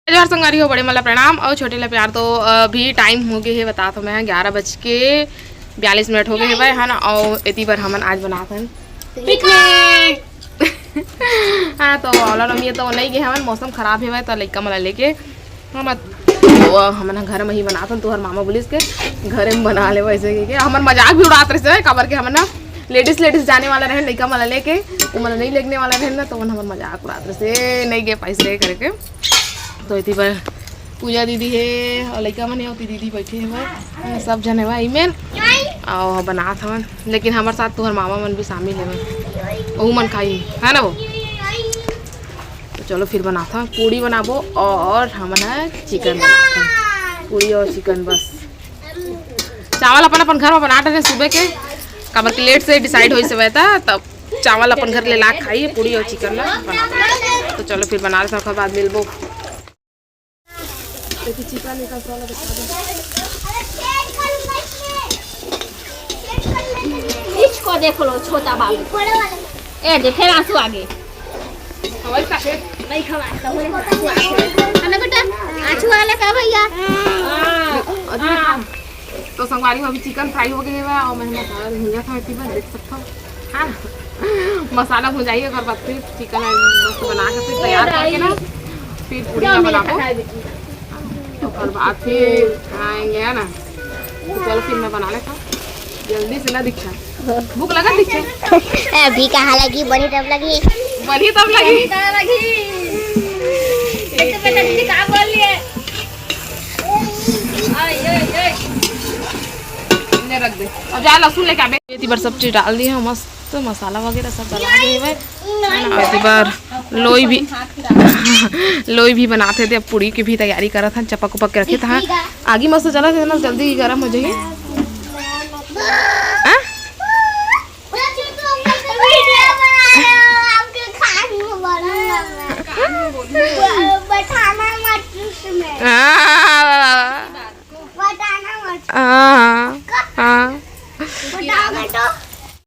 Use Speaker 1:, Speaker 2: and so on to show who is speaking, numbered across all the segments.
Speaker 1: जोहार संगवारी हो, बड़े मला प्रणाम और छोटे ला प्यार। तो अभी टाइम हो गए है बता तो मैं 11:42 हो गए है ना। और इतनी बार हमन आज बनाते हैं पिकनिक। हाँ तो औला नमी तो नहीं गए हमन, मौसम खराब है तो लइका मला लेके हम तो हमन घर में ही बनाते तुहर मामा बोलिस के घरे में बना ले वैसे के हमन मजाक भी उड़ाते रहे काबर के हमन ना लेडीज जाने वाला रहे लइका मला लेके वो मतलब नहीं लेगने वाला रहे ना, तो हमन मजाक उड़ाते रहे नहीं गए पैसे करके। तो इतनी बार पूजा दीदी है और लड़का मन होती दीदी बैठे है सब जन है ईमेल और बना था मन, लेकिन हमारे साथ तुम्हारे मामा मन भी शामिल है वो मन खाई है ना वो। तो चलो फिर बना था पूड़ी बनाबो और हमन चिकन बनाते पूड़ी और चिकन बस। चावल अपन घर में बना रहे सुबह के काबर के लेट से डिसाइड हो से था, तब चावल अपन घर ले ला खाई पूड़ी और चिकन बना। तो चलो फिर बना रहे बाद मिलबो। चिकन
Speaker 2: इसको देख लो छोटा बाबू ए देखे आंसू आगे नहीं खवाता है बेटा आंसू वाला का भैया।
Speaker 1: तो संगवारी में अभी चिकन फ्राई हो गई है और मैंने मसाला भूजा था इतनी बार देख सकता हूँ। हाँ मसाला भुजाइए और बाद फिर चिकन बना के फिर तैयार करके ना फिर पूरी बनाओ और बाद फिर आएंगे है ना। तो चलो फिर मैं बना लेता जल्दी से ना दीक्षा भूख लगा दीक्षा
Speaker 2: अभी कहाँ लगी बनी तब लगी एक तो बेटा दीदी कहाँ बोल लिए
Speaker 1: रख दे और जा लहसुन लेके आबे। इतनी बार सब चीज डाल दी है मस्त मसाला वगैरह सब बना दिए हुए। इतनी बार लोई भी बनाते थे, अब पूड़ी की भी तैयारी करा था चपक उपक के रखे था आगे मस्त चला था ना जल्दी गर्म हो जाइए।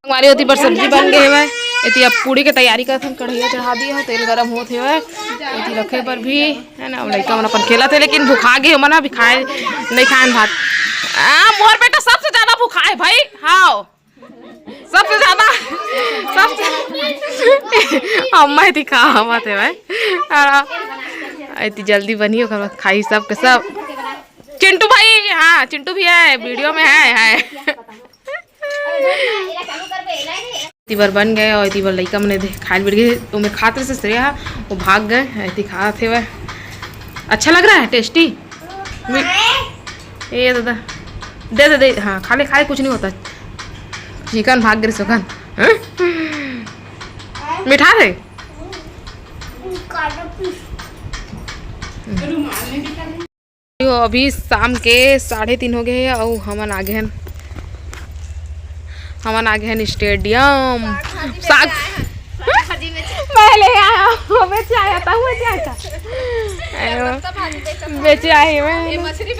Speaker 1: हमारी होती पर सब्जी बन गई है इतनी अब पूड़ी की तैयारी करते कढ़ैया चढ़ा दी है तेल गरम होते हुए इतनी रखे पर भी है ना। लड़का मन अपन खेला थे लेकिन भूखा गए मना भी खाए नहीं खाए भात। मोर बेटा सबसे ज्यादा भूखा है भाई। हाँ सबसे ज्यादा अम्मा इतनी खा थे भाई इतनी जल्दी बनी हो खाई सब के सब। चिंटू भाई हाँ चिंटू भी है वीडियो में है इतनी बार बन गए और इतनी बार लड़का मैंने खाए बैठ गए तो मैं खाते से श्रेया वो भाग गए इतनी खा थे वह अच्छा लग रहा है टेस्टी। ये दादा दे दे दे हाँ खा ले कुछ नहीं होता चिकन भाग गए सुकन मिठा थे अभी शाम के 3:30 हो गए और हमन आ गए स्टेडियम साग पहले आया बेचे आया था बेचे आए मैं मछली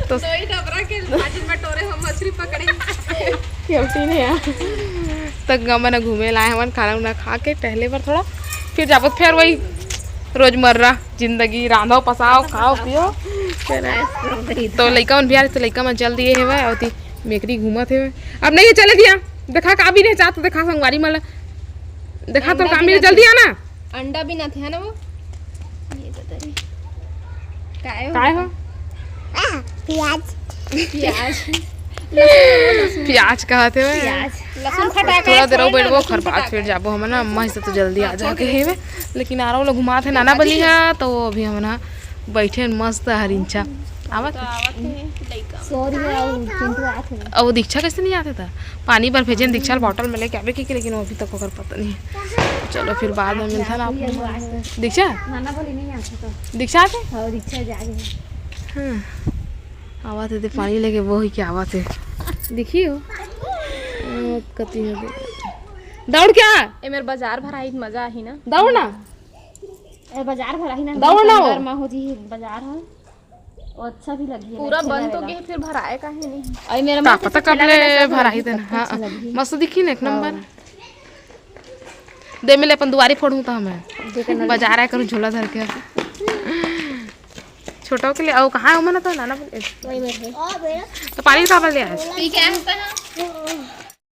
Speaker 1: तो मछली पकड़े तो गमन घूमे लाए हमन खाना उना खा के टहले पर थोड़ा फिर जाबो फिर वही रोजमर्रा जिंदगी रांधो पसाओ खाओ पियो। तो लड़का मन बिहार तो लड़का मन चल दिए है और मेकरी घूमा थे अब नहीं चले दिया देखा का भी नहीं चाहते देखा संगवारी मला देखा तो काम भी जल्दी आना
Speaker 2: अंडा भी ना थे है ना वो
Speaker 1: काय हो प्याज कहते हुए
Speaker 2: लहसुन खटा
Speaker 1: थोड़ा देर बैठबो खरपात फिर जाबो हम ना अम्मा से तो जल्दी आ जाके है लेकिन आ रहा घुमा थे नाना बली है तो अभी हम ना बैठे मस्त हरिंचा आवत और दीक्षा कैसे नहीं आते था पानी पर भेजे दीक्षा बॉटल में लेके आवे की लेकिन वो अभी तक अगर पता नहीं है। चलो फिर बाद में मिलता ना दीक्षा दीक्षा आते आवा थे पानी लेके वो ही क्या आवा थे देखियो कति दौड़ क्या
Speaker 2: ए मेरे बाजार भराई मजा ही ना
Speaker 1: दौड़ ना
Speaker 2: ए बाजार भराई ना
Speaker 1: दौड़ ना
Speaker 2: हो जी बाजार है अच्छा भी लगी पूरा बंद तो गए फिर भराए का है नहीं
Speaker 1: आई मेरा पता कब ले भराई देना। हाँ मस्त दिखी ना एक नंबर दे मिले अपन दुआरी फोड़ूँ तो हमें बजा रहा करूँ झोला धर के छोटों के लिए। और कहाँ है उमन तो नाना बोले
Speaker 2: वही में है।
Speaker 1: तो पानी का ले आज
Speaker 2: ठीक है